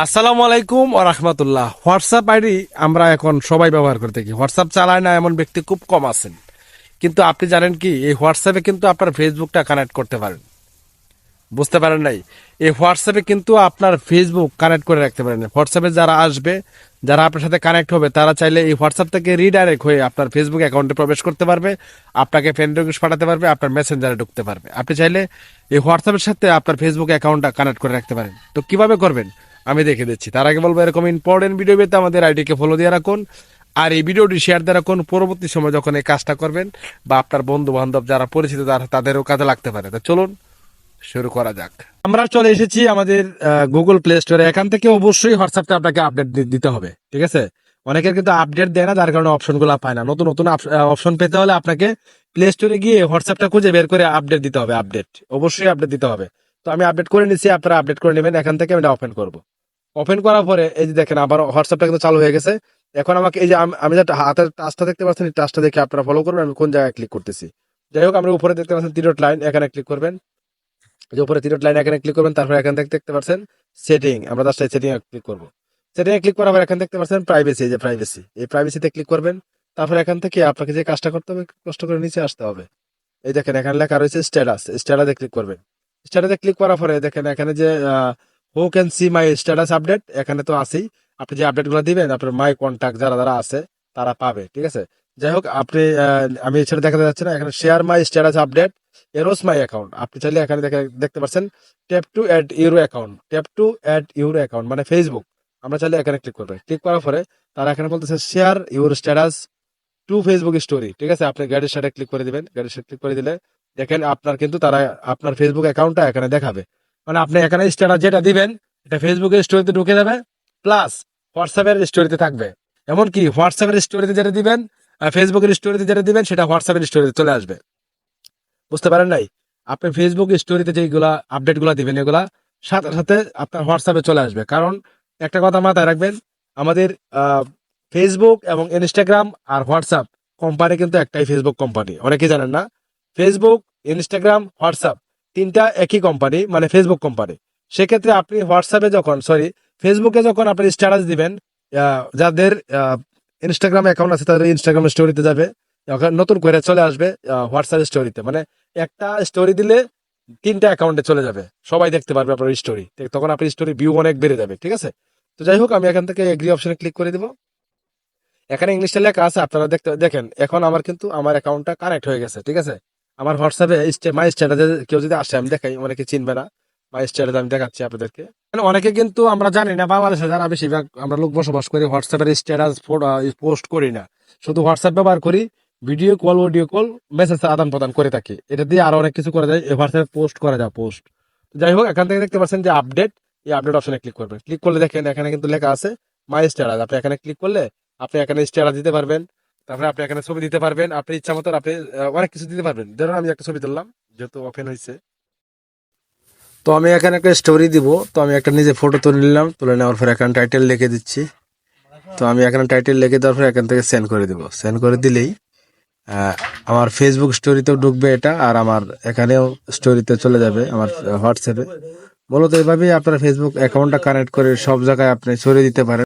আসসালামু আলাইকুম ও রাহমাতুল্লাহ। হোয়াটসঅ্যাপ আইডি আমরা এখন সবাই ব্যবহার করে থাকি। হোয়াটসঅ্যাপ চালায় না এমন ব্যক্তি খুব কম আছেন। কিন্তু আপনি জানেন কি, এই হোয়াটসঅ্যাপে কিন্তু আপনার ফেসবুকটা কানেক্ট করতে পারেন। বুঝতে পারেন নাই? এই হোয়াটসঅ্যাপে কিন্তু আপনার ফেসবুক কানেক্ট করে রাখতে পারেন। হোয়াটসঅ্যাপে যারা আসবে, যারা আপনার সাথে কানেক্ট হবে, তারা চাইলে এই হোয়াটসঅ্যাপ থেকে রিডাইরেক্ট হয়ে আপনার ফেসবুক অ্যাকাউন্টে প্রবেশ করতে পারবে, আপনাকে ফ্রেন্ড রিকোয়েস্ট পাঠাতে পারবে, আপনার মেসেঞ্জারে ঢুকতে পারবে। আপনি চাইলে এই হোয়াটসঅ্যাপের সাথে আপনার ফেসবুক অ্যাকাউন্টটা কানেক্ট করে রাখতে পারেন। তো কিভাবে করবেন আমি দেখে দিচ্ছি। তার আগে বলবো, এরকম ইম্পর্টেন্ট ভিডিও পেতে আমাদের আইডিকে ফলো দিয়ে রাখুন, আর এই ভিডিওটি শেয়ার দিয়ে রাখুন। পরবর্তী সময় যখন এই কাজটা করবেন, বা আপনার বন্ধু বান্ধব যারা পরিচিত তাদেরও কাজে লাগতে পারে। তো চলুন শুরু করা যাক। আমরা চলে এসেছি আমাদের গুগল প্লে স্টোরে। এখান থেকে অবশ্যই হোয়াটসঅ্যাপটা আপনাকে আপডেট দিতে হবে, ঠিক আছে? অনেকের কিন্তু আপডেট দেয় না, যার কারণে অপশনগুলো পায় না। নতুন নতুন অপশন পেতে হলে আপনাকে প্লে স্টোরে গিয়ে হোয়াটসঅ্যাপটা খুঁজে বের করে আপডেট দিতে হবে। আপডেট অবশ্যই আপডেট দিতে হবে। তো আমি আপডেট করে নিচ্ছি, আপনারা আপডেট করে নেবেন। এখান থেকে আমি এটা ওপেন করব। ওপেন করার পরে এই যে দেখেন, আবার হোয়াটসঅ্যাপটা কিন্তু চালু হয়ে গেছে। এখন আমাকে এই যে আমি যে হাতের টাচটা দেখতে পাচ্ছেন, এই টাচটা দেখে আপনারা ফলো করবেন আমি কোন জায়গায় ক্লিক করতেছি। যাই হোক, আমরা উপরে দেখতে পাচ্ছেন 3 ডট লাইন, এখানে ক্লিক করবেন। যে উপরে 3 ডট লাইন এখানে ক্লিক করবেন। তারপর এখান থেকে দেখতে পাচ্ছেন সেটিং, আমরা জাস্ট সেটিং এ ক্লিক করব। সেটিং এ ক্লিক করার পর এখান দেখতে পাচ্ছেন প্রাইভেসি, এই যে প্রাইভেসি, এই প্রাইভেসিতে ক্লিক করবেন। তারপর এখান থেকে আপনাকে যে কাজটা করতে হবে, কষ্ট করে নিচে আসতে হবে। এই দেখেন এখানে লেখা রয়েছে স্ট্যাটাস, স্ট্যাটাসে ক্লিক করবেন। স্ট্যাটাসে ক্লিক করার পরে দেখেন এখানে যে who can see my status update, এখানে তো আছেই। আপনি যে আপডেটগুলো দিবেন, আপনার মাই কন্টাক্ট যারা যারা আছে তারা পাবে, ঠিক আছে? যাই হোক, আপনি আমি সেটা দেখাতে যাচ্ছি না। এখানে share my status update, erase my account, আপনি চাইলে এখানে দেখতে পাচ্ছেন tap to add your account, tap to add your account মানে ফেসবুক। আমরা চাইলে এখানে ক্লিক করবেন। ক্লিক করার পরে তারা এখানে বলতেছে share your status two Facebook story, ঠিক আছে? আপনি গাড়ির সাথে ক্লিক করে দিবেন। গাড়ির সাথে ক্লিক করে দিলে দেখেন আপনার কিন্তু তারা আপনার ফেসবুক অ্যাকাউন্টটা এখানে দেখাবে। মানে আপনি এখানে স্ট্যাটাস যেটা দিবেন, এটা ফেসবুকের স্টোরিতে ঢুকে যাবে, প্লাস হোয়াটসঅ্যাপের স্টোরিতে থাকবে। এমনকি হোয়াটসঅ্যাপের স্টোরিতে যেটা দিবেন, ফেসবুকের স্টোরিতে যেটা দিবেন, সেটা হোয়াটসঅ্যাপের স্টোরিতে চলে আসবে। বুঝতে পারেন নাই? আপনি ফেসবুক স্টোরিতে যেগুলা আপডেট গুলা দিবেন, এগুলা সাথে সাথে আপনার হোয়াটসঅ্যাপে চলে আসবে। কারণ একটা কথা মাথায় রাখবেন, আমাদের ফেসবুক এবং ইনস্টাগ্রাম আর হোয়াটসঅ্যাপ কোম্পানি কিন্তু একটাই ফেসবুক কোম্পানি, অনেকে জানেন না। ফেসবুক, ইনস্টাগ্রাম, হোয়াটসঅ্যাপ তিনটা একই কোম্পানি, মানে ফেসবুক কোম্পানি। সেক্ষেত্রে আপনি হোয়াটসঅ্যাপে যখন ফেসবুকে যখন আপনি স্ট্যাটাস দিবেন, যাদের ইনস্টাগ্রাম অ্যাকাউন্ট আছে তাদের ইনস্টাগ্রাম স্টোরিতে যাবে, এখন নতুন করে চলে আসবে হোয়াটসঅ্যাপ স্টোরিতে। মানে একটা স্টোরি দিলে 3টা অ্যাকাউন্টে চলে যাবে, সবাই দেখতে পারবে আপনার স্টোরি। তখন আপনার স্টোরি ভিউ অনেক বেড়ে যাবে, ঠিক আছে? তো যাই হোক, আমি এখান থেকে এগ্রি অপশনে ক্লিক করে দিব। এখানে ইংলিশে লেখা আছে, আপনারা দেখেন এখন আমার কিন্তু আমার অ্যাকাউন্টটা কানেক্ট হয়ে গেছে, ঠিক আছে? আমার হোয়াটসঅ্যাপে মাই স্ট্যাটাসে কেউ যদি আসে, আমি দেখাই, অনেকে চিনবে না। মাই স্ট্যাটাস আমি দেখাচ্ছি আপনাদেরকে। মানে অনেকে কিন্তু আমরা জানি না, বাংলাদেশে যারা বেশিরভাগ আমরা লোক বসবাস করি, হোয়াটসঅ্যাপের স্ট্যাটাস পোস্ট করি না, শুধু হোয়াটসঅ্যাপ ব্যবহার করি। Video call, audio call, message আদান প্রদান করে থাকি। এটা দিয়ে আরো অনেক কিছু করা যায়, হোয়াটসঅ্যাপে পোস্ট করা যায়, পোস্ট। যাই হোক, এখান থেকে দেখতে পাচ্ছেন যে আপডেট, এই আপডেট অপশনে ক্লিক করবেন। ক্লিক করলে দেখেন এখানে কিন্তু লেখা আছে মাই স্ট্যাটাস। আপনি এখানে ক্লিক করলে আপনি এখানে স্ট্যাটাস দিতে পারবেন। তারপরে আপনি এখানে ছবি দিতে পারবেন, আপনি ইচ্ছা মতো আপনি অনেক কিছু দিতে পারবেন। ধরুন আমি একটা ছবি তুললাম, যেহেতু ওপেন হয়েছে, তো আমি এখানে একটা স্টোরি দিব। তো আমি একটা নিজে ফটো তুলে নিলাম, তুলে নেওয়ার পর এখানে টাইটেল লিখে দিচ্ছি। তো আমি এখানে টাইটেল লিখে দেওয়ার পর এখান থেকে সেন্ড করে দিব। সেন্ড করে দিলেই আমার ফেসবুক স্টোরিতেও ঢুকবে এটা, আর আমার এখানেও স্টোরিতে চলে যাবে আমার হোয়াটসঅ্যাপে। মূলত এইভাবেই আপনার ফেসবুক অ্যাকাউন্টটা কানেক্ট করে সব জায়গায় আপনি ছড়িয়ে দিতে পারেন।